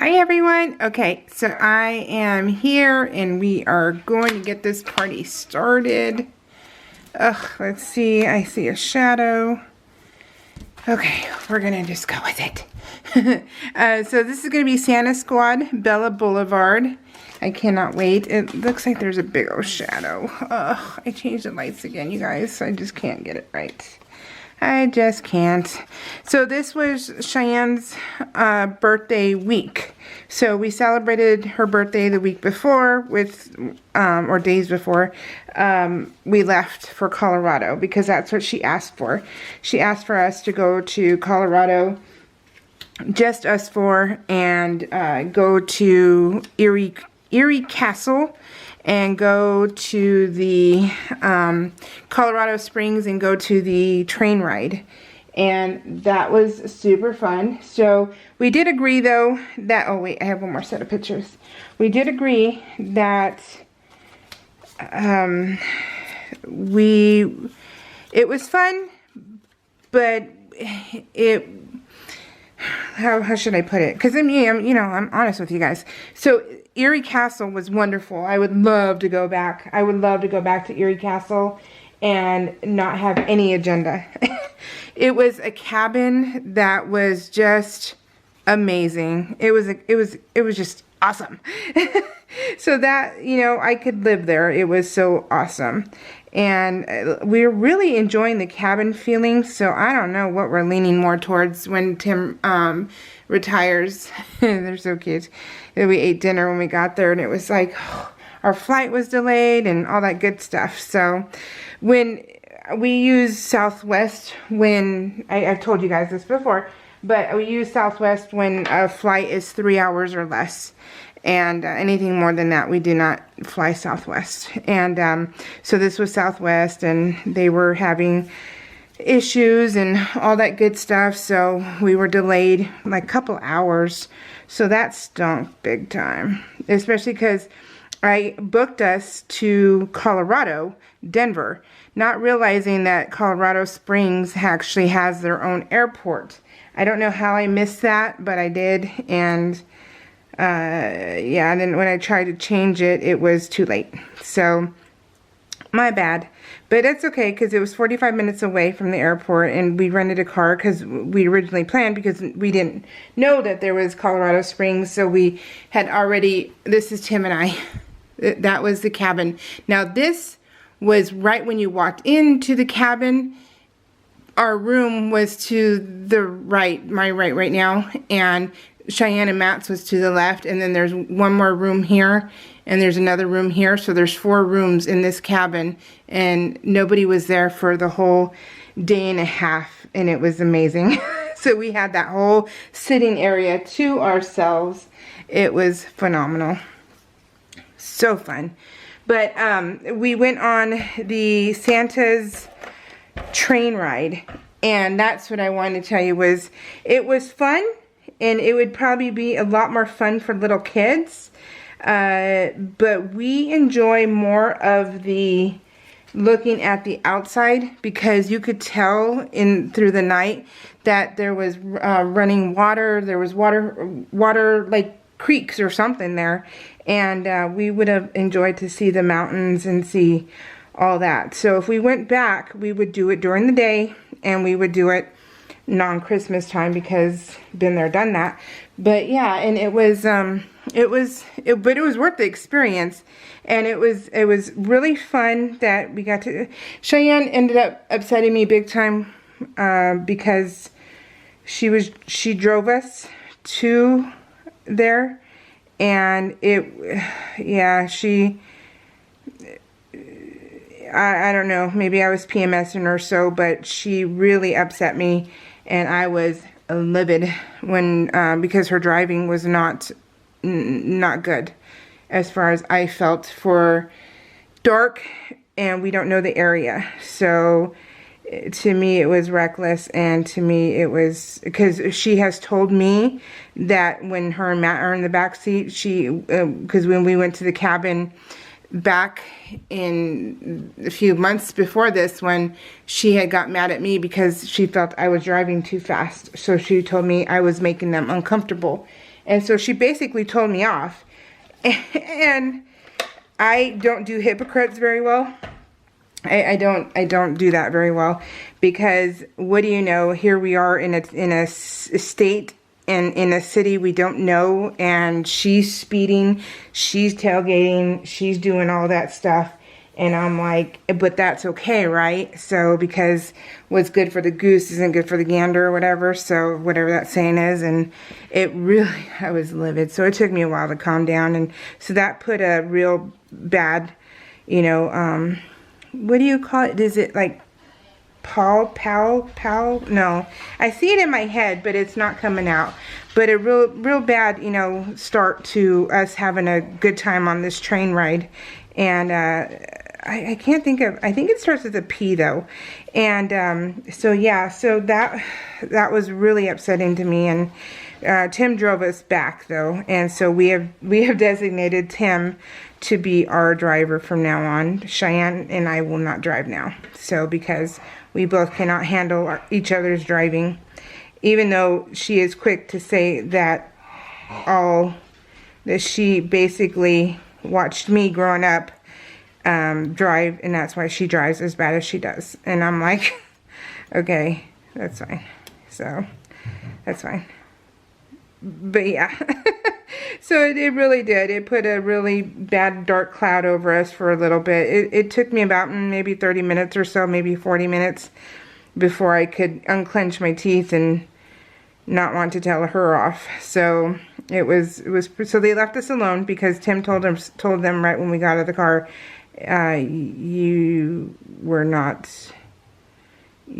Hi everyone. Okay, so I am here and we are going to get this party started. Let's see. I see a shadow. Okay, we're gonna just go with it. So this is gonna be Santa Squad, Bella Boulevard. I cannot wait. It looks like there's a big old shadow. I changed the lights again, you guys. I just can't get it right. I just can't. So this was Cheyenne's birthday week. So we celebrated her birthday the week before with, or days before, we left for Colorado because that's what she asked for. She asked for us to go to Colorado, just us four, and go to Erie Castle and go to the Colorado Springs and go to the train ride. And that was super fun. So we did agree though that, oh wait, I have one more set of pictures. We did agree that it was fun, but how should I put it? Because I'm honest with you guys. So Erie Castle was wonderful. I would love to go back. I would love to go back to Erie Castle and not have any agenda. It was a cabin that was just amazing. It was just awesome. So that, I could live there. It was so awesome. And we're really enjoying the cabin feeling, so I don't know what we're leaning more towards when Tim retires. They're so cute. We ate dinner when we got there, and it was like our flight was delayed and all that good stuff. So when we use Southwest, when I've told you guys this before, but we use Southwest when a flight is 3 hours or less. And anything more than that, we do not fly Southwest. And so this was Southwest, and they were having issues and all that good stuff. So we were delayed like a couple hours. So that stunk big time, especially because I booked us to Colorado, Denver, not realizing that Colorado Springs actually has their own airport. I don't know how I missed that, but I did. And yeah, and then when I tried to change it, it was too late. So, my bad. But it's okay, because it was 45 minutes away from the airport, and we rented a car, because we originally planned, because we didn't know that there was Colorado Springs, so we had already, this is Tim and I, that was the cabin. Now, this was right when you walked into the cabin. Our room was to the right, my right now, and Cheyenne and Matt's was to the left, and then there's one more room here, and there's another room here, so there's 4 rooms in this cabin, and nobody was there for the whole day and a half, and it was amazing. So we had that whole sitting area to ourselves. It was phenomenal. So fun. But we went on the Santa's train ride, and that's what I wanted to tell you was, it was fun. And it would probably be a lot more fun for little kids. But we enjoy more of the looking at the outside, because you could tell through the night that there was running water. There was water like creeks or something there. And we would have enjoyed to see the mountains and see all that. So if we went back, we would do it during the day, and we would do it non-Christmas time, because been there, done that. But yeah, and it was but it was worth the experience, and it was really fun that we got to. Cheyenne ended up upsetting me big time because she drove us to there, and I don't know, maybe I was PMSing or so, but she really upset me. And I was livid when because her driving was not good, as far as I felt, for dark, and we don't know the area. So to me it was reckless, and to me it was, because she has told me that when her and Matt are in the back seat, because when we went to the cabin back in a few months before this, when she had got mad at me because she felt I was driving too fast. So she told me I was making them uncomfortable. And so she basically told me off. And I don't do hypocrites very well. I don't do that very well, because what do you know, here we are in a state and in a city we don't know, and she's speeding, she's tailgating, she's doing all that stuff, and I'm like, but that's okay, right? So because what's good for the goose isn't good for the gander or whatever, so whatever that saying is. And it really, I was livid, so it took me a while to calm down. And so that put a real bad, you know, what do you call it? Is it like pal? No, I see it in my head, but it's not coming out. But a real bad, you know, start to us having a good time on this train ride. And I can't think of, I think it starts with a P though. And so yeah, so that was really upsetting to me. And Tim drove us back though, and so we have designated Tim to be our driver from now on. Cheyenne and I will not drive now, so because we both cannot handle each other's driving, even though she is quick to say that she basically watched me growing up drive, and that's why she drives as bad as she does. And I'm like, okay, that's fine. So that's fine. But yeah, so it really did. It put a really bad dark cloud over us for a little bit. It took me about maybe 30 minutes or so, maybe 40 minutes before I could unclench my teeth and not want to tell her off. So it was so they left us alone because Tim told them right when we got out of the car, you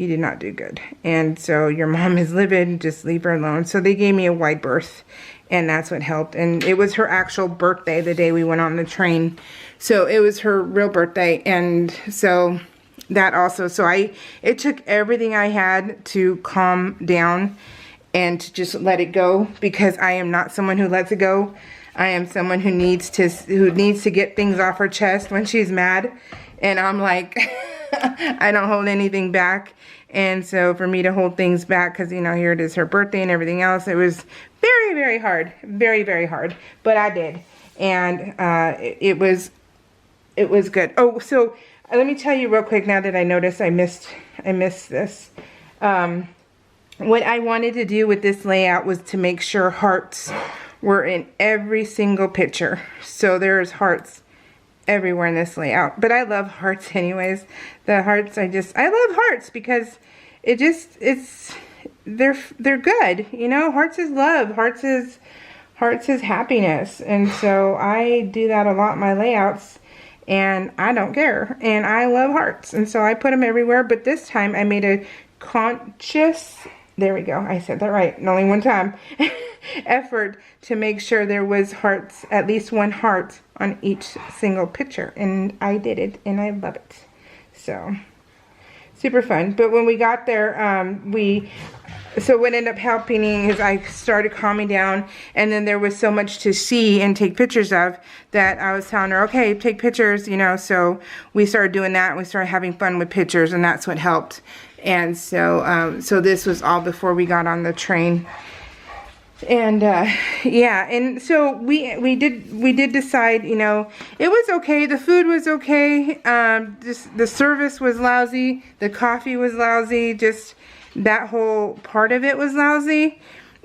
did not do good, and so your mom is livid, just leave her alone. So they gave me a wide berth, and that's what helped. And it was her actual birthday the day we went on the train, so it was her real birthday. And so that also, so it took everything I had to calm down and to just let it go, because I am not someone who lets it go. I am someone who needs to get things off her chest when she's mad, and I'm like I don't hold anything back. And so for me to hold things back, because you know, here it is, her birthday and everything else, it was very, very hard, very, very hard, but I did. And it was good. Oh, so let me tell you real quick, now that I noticed I missed this. What I wanted to do with this layout was to make sure hearts were in every single picture. So there's hearts everywhere in this layout. But I love hearts anyways. The hearts, I love hearts because they're good. You know, hearts is love. Hearts is happiness. And so I do that a lot in my layouts, and I don't care. And I love hearts. And so I put them everywhere. But this time I made a conscious, there we go, I said that right, and only one time, effort to make sure there was hearts, at least one heart on each single picture. And I did it, and I love it. So super fun. But when we got there, so what ended up helping is I started calming down, and then there was so much to see and take pictures of that I was telling her, okay, take pictures, you know. So we started doing that, and we started having fun with pictures, and that's what helped. And so so this was all before we got on the train. And yeah, and so we did decide, you know, it was okay, the food was okay, just the service was lousy, the coffee was lousy, just that whole part of it was lousy.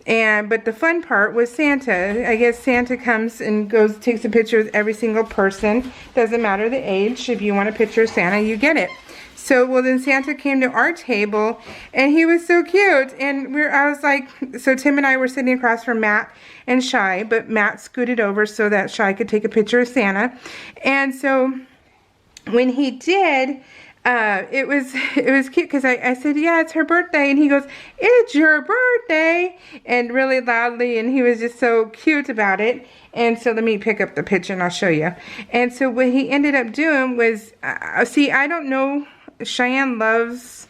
But the fun part was Santa. I guess Santa comes and takes a picture with every single person. Doesn't matter the age. If you want a picture of Santa, you get it. So, well, then Santa came to our table, and he was so cute. And I was like, so Tim and I were sitting across from Matt and Shy, but Matt scooted over so that Shy could take a picture of Santa. And so when he did, it was cute, because I said, yeah, it's her birthday, and he goes, it's your birthday, and really loudly, and he was just so cute about it. And so let me pick up the picture and I'll show you. And so what he ended up doing was, see, I don't know, Cheyenne loves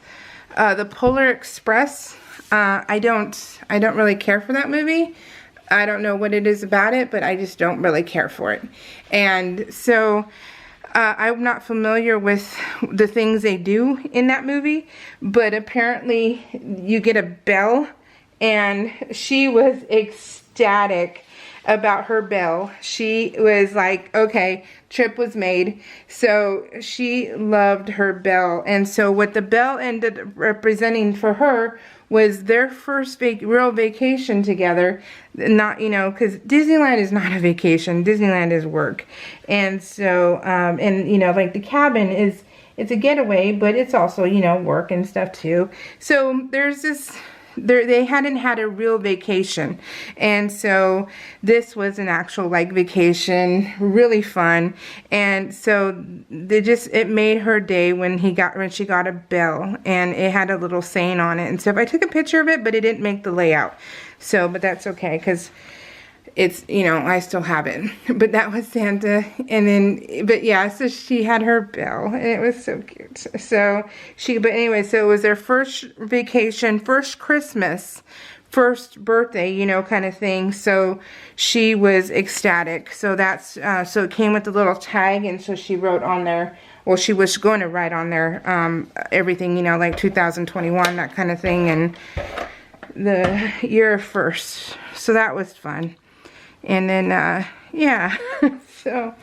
the Polar Express. I don't really care for that movie. I don't know what it is about it, but I just don't really care for it. And so I'm not familiar with the things they do in that movie, but apparently you get a bell, and she was ecstatic ecstatic about her bell. She was like, okay, trip was made. So she loved her bell. And so what the bell ended up representing for her was their first real vacation together. Not, you know, because Disneyland is not a vacation. Disneyland is work. And so, and, you know, like the cabin is, it's a getaway, but it's also, you know, work and stuff too. So there's this, they hadn't had a real vacation, and so this was an actual like vacation, really fun. And so it made her day when she got a bell, and it had a little saying on it and stuff. I took a picture of it, but it didn't make the layout, so but that's okay because it's, you know, I still have it. But that was Santa. And then, but yeah, so she had her bell, and it was so cute. So but anyway, so it was their first vacation, first Christmas, first birthday, you know, kind of thing. So she was ecstatic. So that's, so it came with a little tag, and so she wrote on there, well, she was going to write on there, everything, you know, like 2021, that kind of thing, and the year first. So that was fun. And then, yeah, so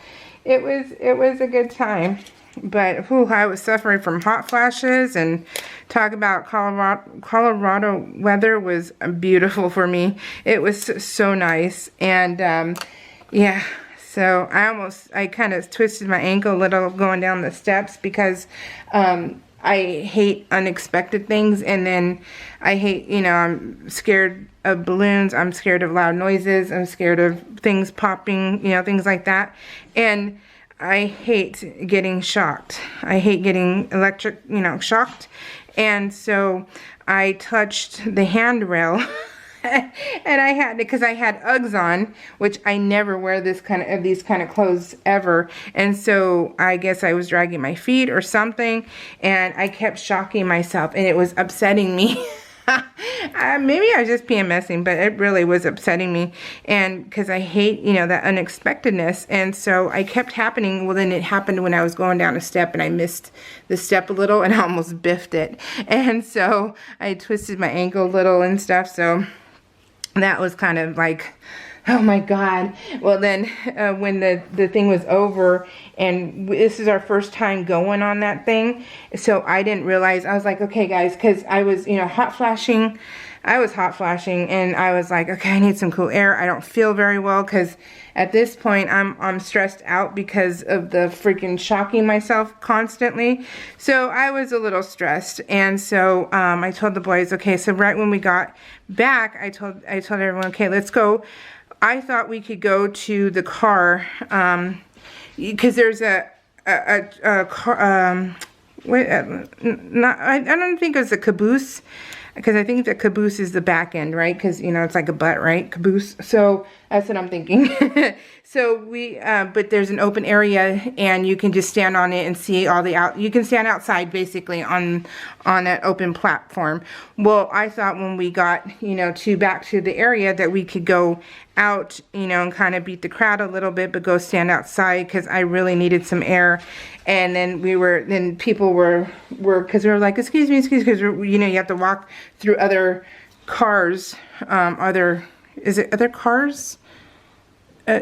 it was a good time. But, whew, I was suffering from hot flashes, and talk about Colorado weather was beautiful for me. It was so nice. And, yeah, so I kind of twisted my ankle a little going down the steps because, I hate unexpected things, and then I hate, you know, I'm scared of balloons, I'm scared of loud noises, I'm scared of things popping, you know, things like that. And I hate getting shocked. I hate getting electric, you know, shocked. And so I touched the handrail and I had, because I had Uggs on, which I never wear these kind of clothes ever. And so I guess I was dragging my feet or something, and I kept shocking myself, and it was upsetting me. Maybe I was just PMSing, but it really was upsetting me. And because I hate, you know, that unexpectedness. And so I kept happening. Well, then it happened when I was going down a step, and I missed the step a little, and I almost biffed it. And so I twisted my ankle a little and stuff. So that was kind of like, oh my God. Well, then when the thing was over, and this is our first time going on that thing, so I didn't realize, I was like, okay guys, because I was, you know, hot flashing, and I was like, okay, I need some cool air. I don't feel very well, because at this point I'm stressed out because of the freaking shocking myself constantly. So I was a little stressed, and so I told the boys, okay, so right when we got back, I told everyone, okay, let's go. I thought we could go to the car, because there's a car, I don't think it was a caboose, because I think the caboose is the back end, right? Because, you know, it's like a butt, right? Caboose. So that's what I'm thinking. So but there's an open area, and you can just stand on it and see all the you can stand outside basically on that open platform. Well, I thought when we got, you know, back to the area that we could go out, you know, and kind of beat the crowd a little bit, but go stand outside, because I really needed some air. And then people were, because we were like, excuse me, because, you know, you have to walk through other cars, is it other cars?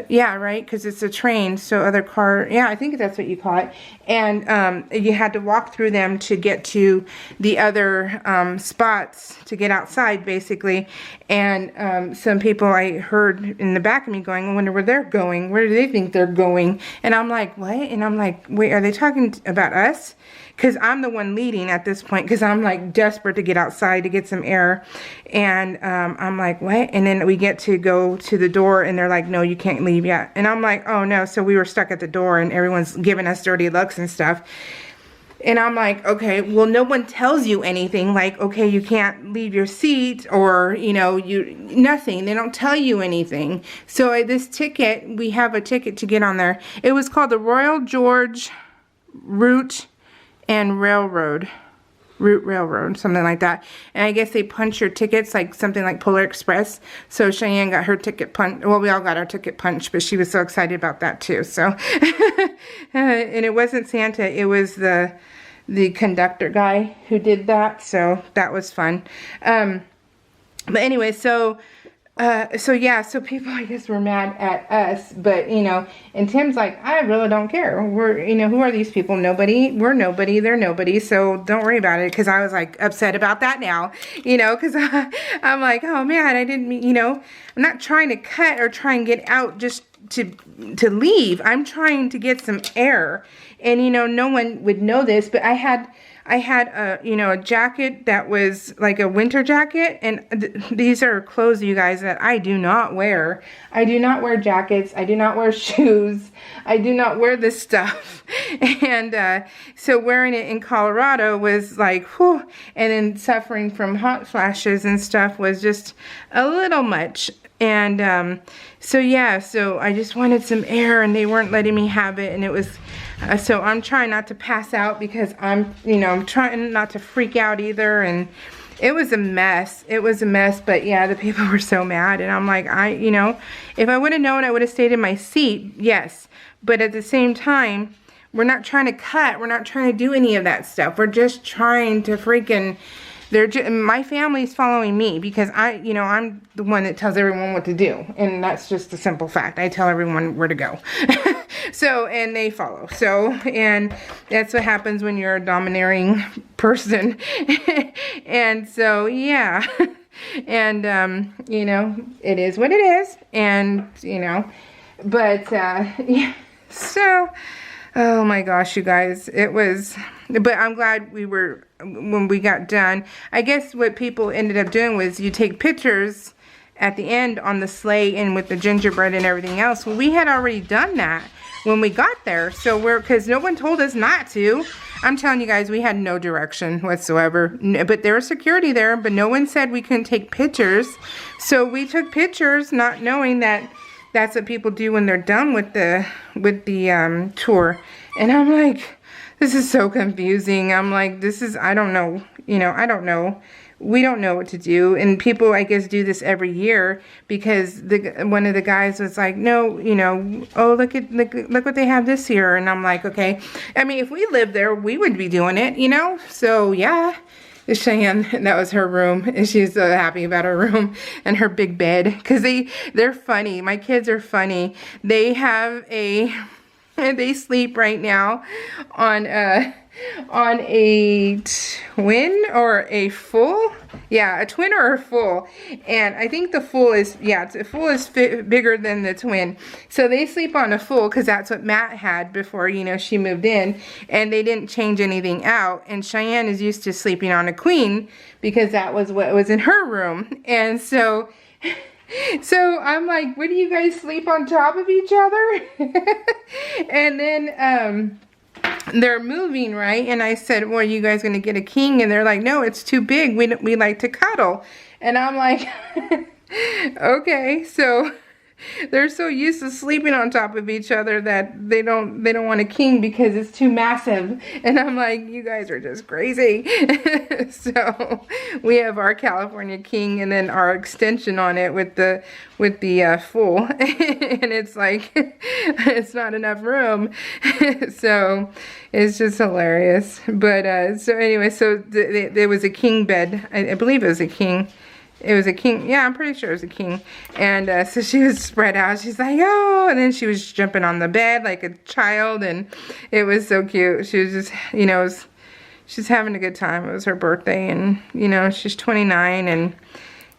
Yeah, right, because it's a train, so other car, yeah, I think that's what you call it. And you had to walk through them to get to the other spots to get outside, basically. And some people I heard in the back of me going, I wonder where they're going. Where do they think they're going? And I'm like, what? And I'm like, wait, are they talking about us? Because I'm the one leading at this point, because I'm like desperate to get outside to get some air. And I'm like, what? And then we get to go to the door, and they're like, no, you can't leave yet. And I'm like, oh no. So we were stuck at the door, and everyone's giving us dirty looks and stuff. And I'm like, okay, well, no one tells you anything, like, okay, you can't leave your seat, or, you know, nothing. They don't tell you anything. So this ticket, we have a ticket to get on there. It was called the Royal George Route and Railroad, something like that. And I guess they punch your tickets like something like Polar Express. So Cheyenne got her ticket punched. Well, we all got our ticket punched, but she was so excited about that too. So, and it wasn't Santa. It was the conductor guy who did that. So that was fun. But anyway, so So yeah, so people I guess were mad at us, but you know, and Tim's like, I really don't care. We're, you know, who are these people? Nobody. We're nobody. They're nobody. So don't worry about it. Because I was like upset about that now, you know, because I'm like, oh man, I didn't mean, you know, I'm not trying to cut or try and get out just to leave. I'm trying to get some air, and you know, no one would know this, but I had a, you know, a jacket that was like a winter jacket, and these are clothes, you guys, that I do not wear. I do not wear jackets. I do not wear shoes. I do not wear this stuff. And so wearing it in Colorado was like, whew, and then suffering from hot flashes and stuff was just a little much. And so yeah, so I just wanted some air, and they weren't letting me have it, and it was so I'm trying not to pass out because I'm, you know, I'm trying not to freak out either, and it was a mess. It was a mess, but yeah, the people were so mad, and I'm like, you know, if I would have known, I would have stayed in my seat, yes, but at the same time, we're not trying to cut, we're not trying to do any of that stuff, we're just trying to freaking, my family's following me because you know, I'm the one that tells everyone what to do, and that's just a simple fact. I tell everyone where to go. So, and they follow. So, and that's what happens when you're a domineering person. And so, yeah. And, you know, it is what it is. And, you know, but, yeah. So, oh my gosh, you guys, it was, but I'm glad when we got done. I guess what people ended up doing was you take pictures at the end on the sleigh and with the gingerbread and everything else. Well, we had already done that when we got there. So because no one told us not to. I'm telling you guys, we had no direction whatsoever. But there was security there, but no one said we couldn't take pictures. So we took pictures not knowing that that's what people do when they're done with the tour. And I'm like, this is so confusing. I'm like, I don't know. You know, I don't know. We don't know what to do. And people, I guess, do this every year because one of the guys was like, no, you know, oh, look what they have this year. And I'm like, okay. I mean, if we lived there, we would be doing it, you know? So, yeah. Cheyenne, that was her room, and she's so happy about her room and her big bed because they're funny. My kids are funny. They have they sleep right now on a twin or a full. Yeah, a twin or a full. And I think the full is, yeah, the full is bigger than the twin. So they sleep on a full because that's what Matt had before, you know, she moved in. And they didn't change anything out. And Cheyenne is used to sleeping on a queen because that was what was in her room. And so I'm like, what do you guys sleep on top of each other? And then, they're moving, right? And I said, well, are you guys going to get a king? And they're like, no, it's too big. We like to cuddle. And I'm like, okay. So they're so used to sleeping on top of each other that they don't want a king because it's too massive. And I'm like, you guys are just crazy. So we have our California king and then our extension on it with the full. And it's like, it's not enough room. So it's just hilarious. But so anyway, so there was a king bed. I believe it was a king. It was a king. Yeah, I'm pretty sure it was a king. And so she was spread out. She's like, oh, and then she was jumping on the bed like a child. And it was so cute. She was just, you know, she's having a good time. It was her birthday. And, you know, she's 29 and,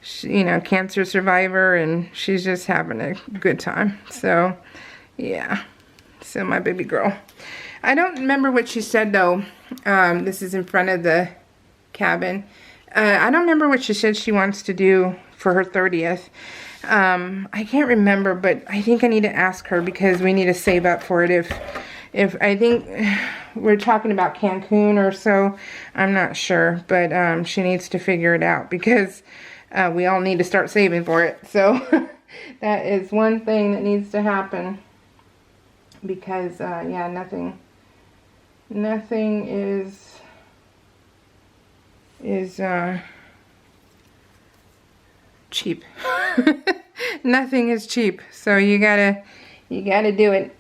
she, you know, cancer survivor. And she's just having a good time. So, yeah. So my baby girl. I don't remember what she said, though. This is in front of the cabin. I don't remember what she said she wants to do for her 30th. I can't remember, but I think I need to ask her because we need to save up for it. If I think we're talking about Cancun or so, I'm not sure, but she needs to figure it out because we all need to start saving for it. So that is one thing that needs to happen because yeah, nothing is cheap. Nothing is cheap, so you gotta do it.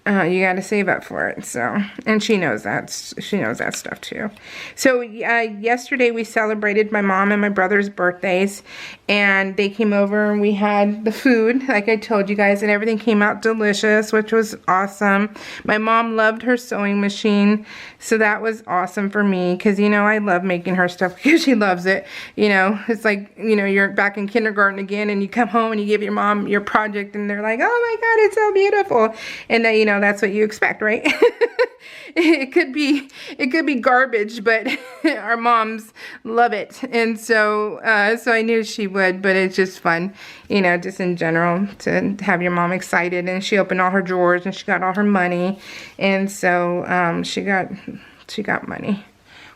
You got to save up for it. So, and she knows that. She knows that stuff too. So yesterday we celebrated my mom and my brother's birthdays, and they came over and we had the food, like I told you guys, and everything came out delicious, which was awesome. My mom loved her sewing machine, so that was awesome for me, because, you know, I love making her stuff because she loves it. You know, it's like, you know, you're back in kindergarten again, and you come home and you give your mom your project, and they're like, oh my God, it's so beautiful. And then, you know, that's what you expect, right? it could be garbage, but our moms love it. And so so I knew she would, but it's just fun, you know, just in general, to have your mom excited. And she opened all her drawers and she got all her money. And so she got money.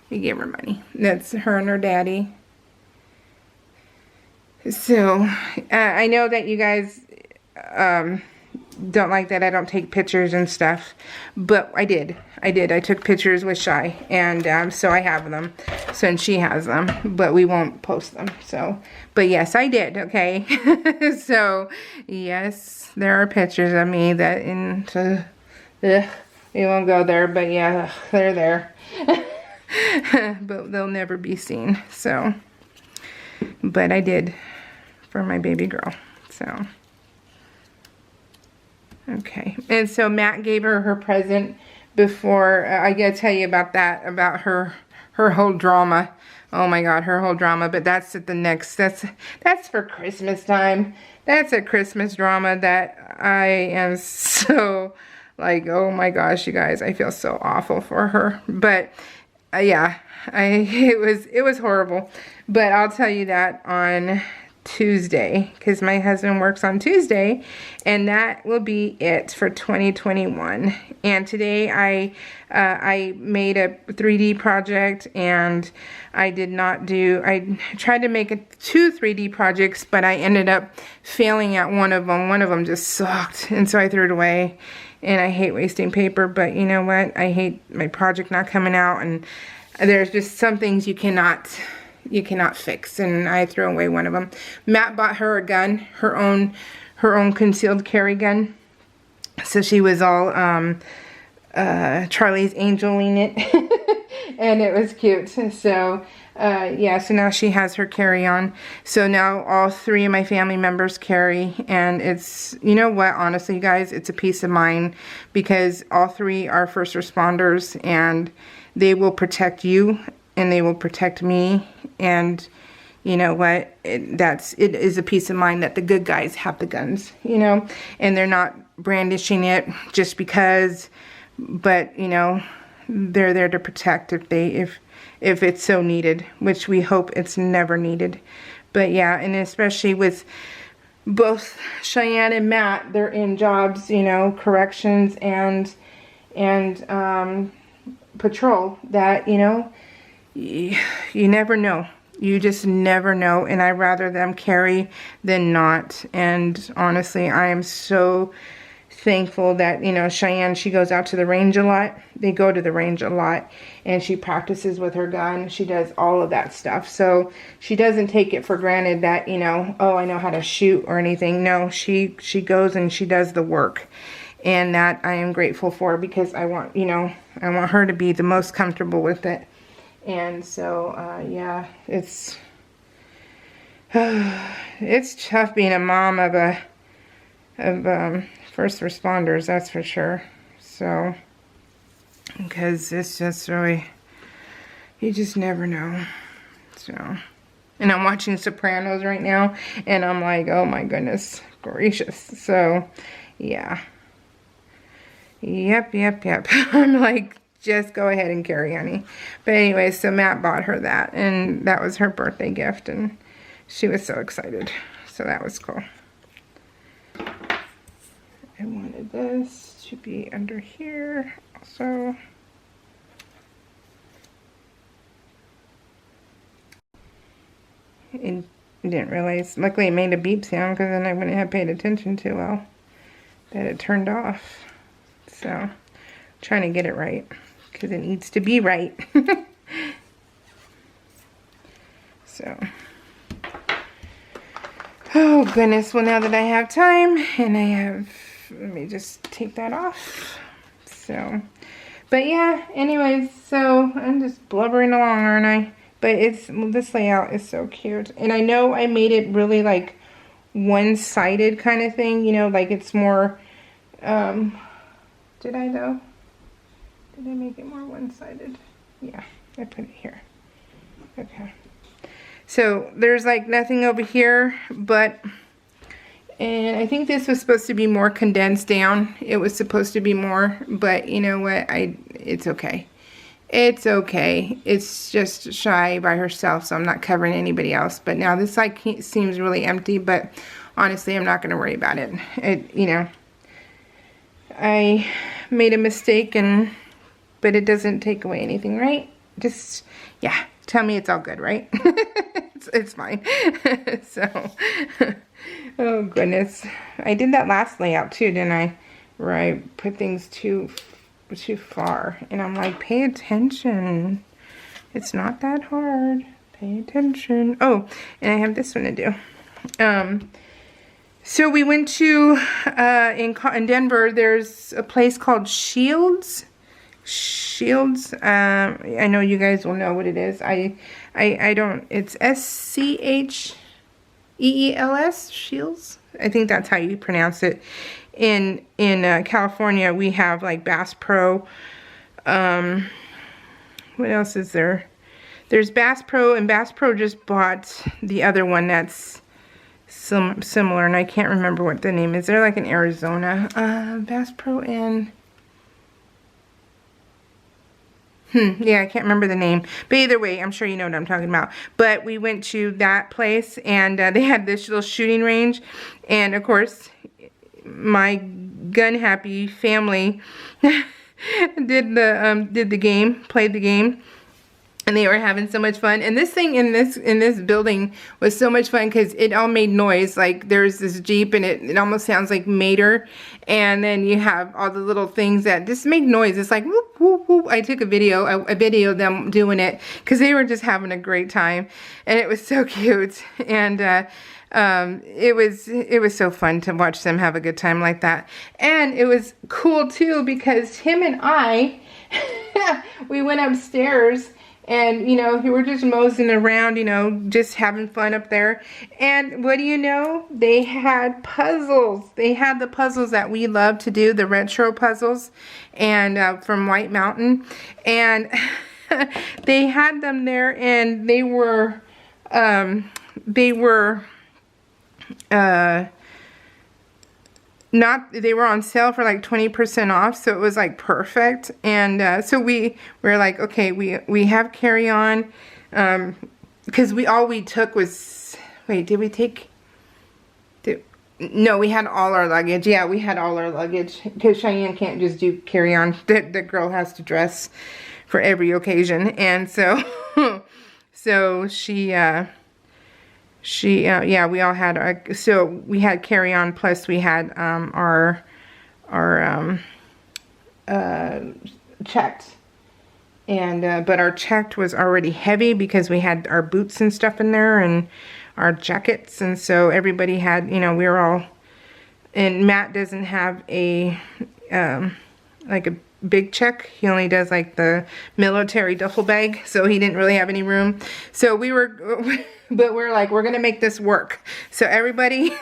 We gave her money. That's her and her daddy. So I know that you guys don't like that I don't take pictures and stuff, but I did. I took pictures with Shy, and so I have them. So, and she has them, but we won't post them. So, but yes, I did. Okay. So, yes, there are pictures of me that we won't go there, but yeah, they're there. But they'll never be seen. So, but I did for my baby girl. So. Okay, and so Matt gave her present before. I gotta tell you about that, about her whole drama. Oh my God, her whole drama. But that's at the next. That's for Christmas time. That's a Christmas drama that I am so like. Oh my gosh, you guys, I feel so awful for her. But yeah, it was horrible. But I'll tell you that on Tuesday, because my husband works on Tuesday, and that will be it for 2021. And today I made a 3D project, and I tried to make 2 3D projects, but I ended up failing at one of them. One of them just sucked, and so I threw it away. And I hate wasting paper, but you know what? I hate my project not coming out, and there's just some things you cannot fix, and I threw away one of them. Matt bought her a gun, her own concealed carry gun. So she was all Charlie's Angeling it, and it was cute. So yeah, so now she has her carry-on. So now all 3 of my family members carry, and it's, you know what, honestly, you guys, it's a peace of mind, because all 3 are first responders, and they will protect you, and they will protect me. And you know what, it is a peace of mind that the good guys have the guns, you know, and they're not brandishing it just because, but you know, they're there to protect if it's so needed, which we hope it's never needed. But yeah, and especially with both Cheyenne and Matt, they're in jobs, you know, corrections and patrol, that, you know, you never know. You just never know, and I'd rather them carry than not. And honestly, I am so thankful that, you know, Cheyenne, she goes out to the range a lot. They go to the range a lot, and she practices with her gun. She does all of that stuff. So she doesn't take it for granted that, you know, oh, I know how to shoot or anything. No, she goes and she does the work. And that I am grateful for, because I want, you know, I want her to be the most comfortable with it. And so, yeah, it's tough being a mom of first responders, that's for sure. So, because it's just really, you just never know. So, and I'm watching Sopranos right now, and I'm like, oh my goodness gracious. So, yeah. Yep. I'm like, just go ahead and carry, honey. But anyway, so Matt bought her that, and that was her birthday gift, and she was so excited. So that was cool. I wanted this to be under here also. And I didn't realize, luckily it made a beep sound, because then I wouldn't have paid attention too well that it turned off. So, trying to get it right, because it needs to be right. So, oh goodness, well, now that I have time, and I have Let me just take that off. So, but yeah, anyways, so I'm just blubbering along, aren't I? But this layout is so cute. And I know I made it really like one-sided kind of thing, you know, like it's more, did I though? Did I make it more one-sided? Yeah, I put it here. Okay. So there's like nothing over here, but, and I think this was supposed to be more condensed down. It was supposed to be more, but you know what? It's okay. It's okay. It's just Shy by herself, so I'm not covering anybody else. But now this like seems really empty, but honestly, I'm not going to worry about it. You know, I made a mistake, but it doesn't take away anything, right? Just, yeah, tell me it's all good, right? It's fine. So, oh goodness. I did that last layout too, didn't I? Where I put things too far. And I'm like, pay attention. It's not that hard. Pay attention. Oh, and I have this one to do. So we went to, in Denver, there's a place called Shields. I know you guys will know what it is. I don't, it's SCHEELS, Shields. I think that's how you pronounce it. In California, we have like Bass Pro. What else is there? There's Bass Pro, and Bass Pro just bought the other one that's similar, and I can't remember what the name is. They're like in Arizona. Bass Pro and yeah, I can't remember the name. But either way, I'm sure you know what I'm talking about. But we went to that place, and they had this little shooting range. And of course, my gun-happy family did the game, played the game. And they were having so much fun. And this thing in this building was so much fun because it all made noise. Like there's this Jeep and it almost sounds like Mater. And then you have all the little things that just make noise. It's like whoop, whoop, whoop. I took a video of them doing it because they were just having a great time. And it was so cute. And it was so fun to watch them have a good time like that. And it was cool too because him and I, we went upstairs. And, you know, we were just moseying around, you know, just having fun up there. And what do you know? They had puzzles. They had the puzzles that we love to do, the retro puzzles, and from White Mountain. And they had them there, and they were they were on sale for like 20% off, so it was like perfect. And so we were like, okay, we have carry-on, because all we took was, wait, did we take, no, we had all our luggage. Yeah, we had all our luggage because Cheyenne can't just do carry-on. The girl has to dress for every occasion. And so so yeah, we all had our, so we had carry-on, plus we had our checked, and but our checked was already heavy because we had our boots and stuff in there and our jackets, and so everybody had, you know, we were all, and Matt doesn't have a like a big check. He only does like the military duffel bag, so he didn't really have any room. So we were, but we're like, we're gonna make this work. So everybody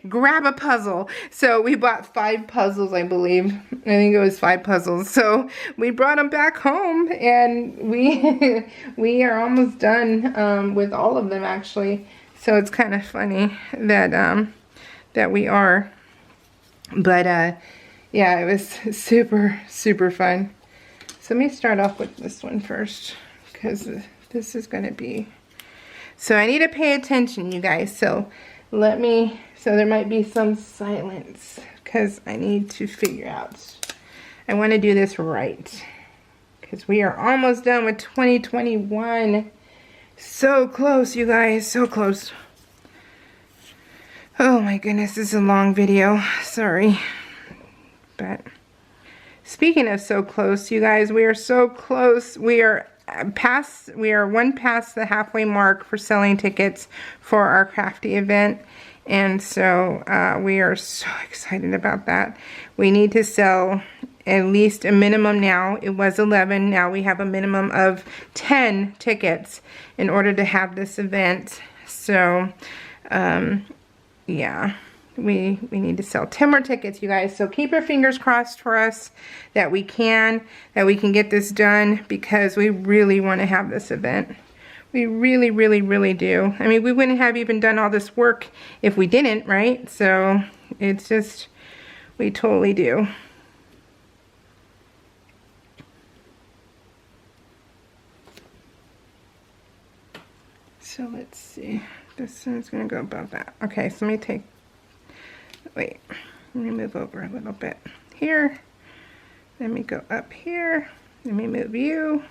grab a puzzle. So we bought 5 puzzles, I believe. I think it was 5 puzzles. So we brought them back home, and we are almost done with all of them actually. So it's kind of funny that that we are, but yeah, it was super, super fun. So let me start off with this one first, because this is going to be, so I need to pay attention, you guys. So so there might be some silence, because I need to figure out, I want to do this right, because we are almost done with 2021. So close, you guys, so close. Oh my goodness, this is a long video, sorry. But speaking of so close, you guys, we are so close. We are one past the halfway mark for selling tickets for our crafty event. And so we are so excited about that. We need to sell at least a minimum now. It was 11. Now we have a minimum of 10 tickets in order to have this event. So, yeah, we need to sell 10 more tickets, you guys. So keep your fingers crossed for us that we can get this done, because we really want to have this event. We really, really, really do. I mean, we wouldn't have even done all this work if we didn't, right? So it's just, we totally do. So let's see. This one's going to go above that. Okay, so let me take, wait, let me move over a little bit here. Let me go up here. Let me move you.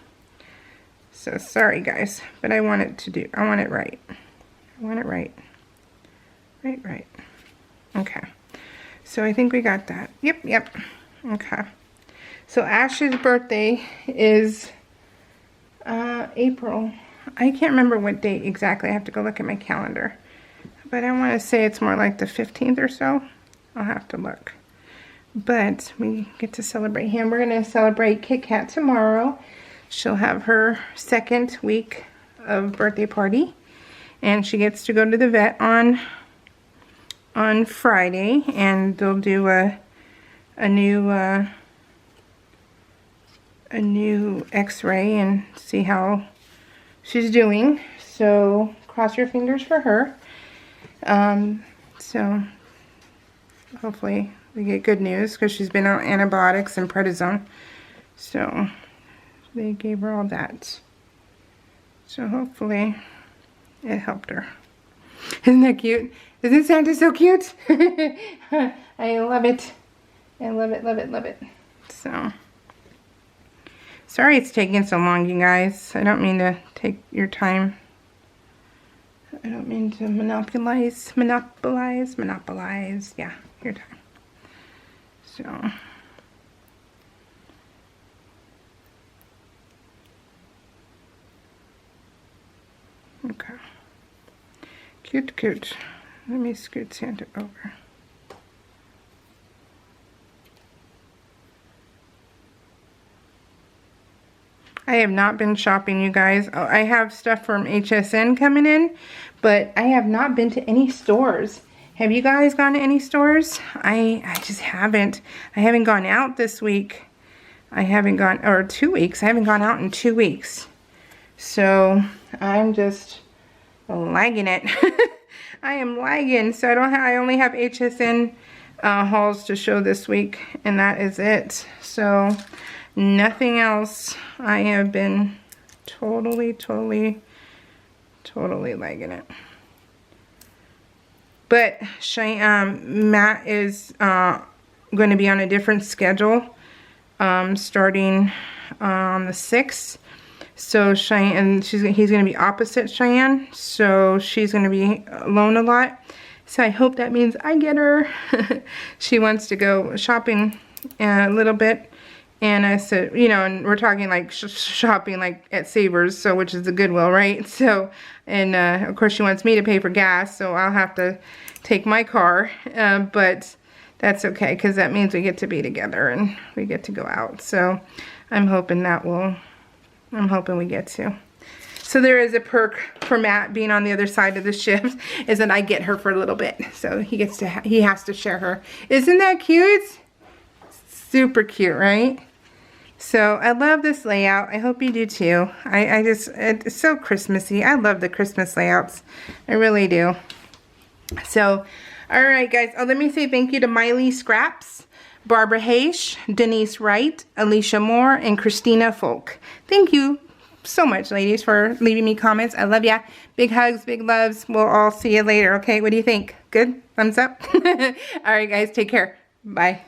So sorry guys, but I want it to do, I want it right. I want it right. Right. Okay. So I think we got that. Yep. Okay. So Ash's birthday is April. I can't remember what date exactly. I have to go look at my calendar. But I want to say it's more like the 15th or so. I'll have to look. But we get to celebrate him. We're going to celebrate Kit Kat tomorrow. She'll have her second week of birthday party, and she gets to go to the vet on Friday, and they'll do a new x-ray and see how she's doing. So cross your fingers for her. So hopefully we get good news, because she's been on antibiotics and prednisone. So they gave her all that. So hopefully it helped her. Isn't that cute? Isn't Santa so cute? I love it. I love it. So, sorry it's taking so long, you guys. I don't mean to take your time. I don't mean to monopolize, yeah, your time. So, okay. Cute. Let me scoot Santa over. I have not been shopping, you guys. Oh, I have stuff from HSN coming in, but I have not been to any stores. Have you guys gone to any stores? I just haven't. I haven't gone out this week. I haven't gone, or 2 weeks. I haven't gone out in 2 weeks. So I'm just lagging it. I am lagging. So I only have HSN hauls to show this week, and that is it. So nothing else. I have been totally lagging it. But Matt is going to be on a different schedule starting on the 6th. So Cheyenne, he's going to be opposite Cheyenne. So she's going to be alone a lot. So I hope that means I get her. She wants to go shopping a little bit. And I said, you know, and we're talking like shopping like at Savers, so which is the Goodwill, right? So, and of course she wants me to pay for gas, so I'll have to take my car. But that's okay, because that means we get to be together and we get to go out. So I'm hoping we get to. So there is a perk for Matt being on the other side of the shift, is that I get her for a little bit. So he gets to, he has to share her. Isn't that cute? Super cute, right? So I love this layout. I hope you do too. It's so Christmassy. I love the Christmas layouts. I really do. So, all right, guys. Oh, let me say thank you to Miley Scraps, Barbara Haish, Denise Wright, Alicia Moore, and Christina Folk. Thank you so much, ladies, for leaving me comments. I love ya. Big hugs, big loves. We'll all see you later, okay? What do you think? Good? Thumbs up? All right, guys. Take care. Bye.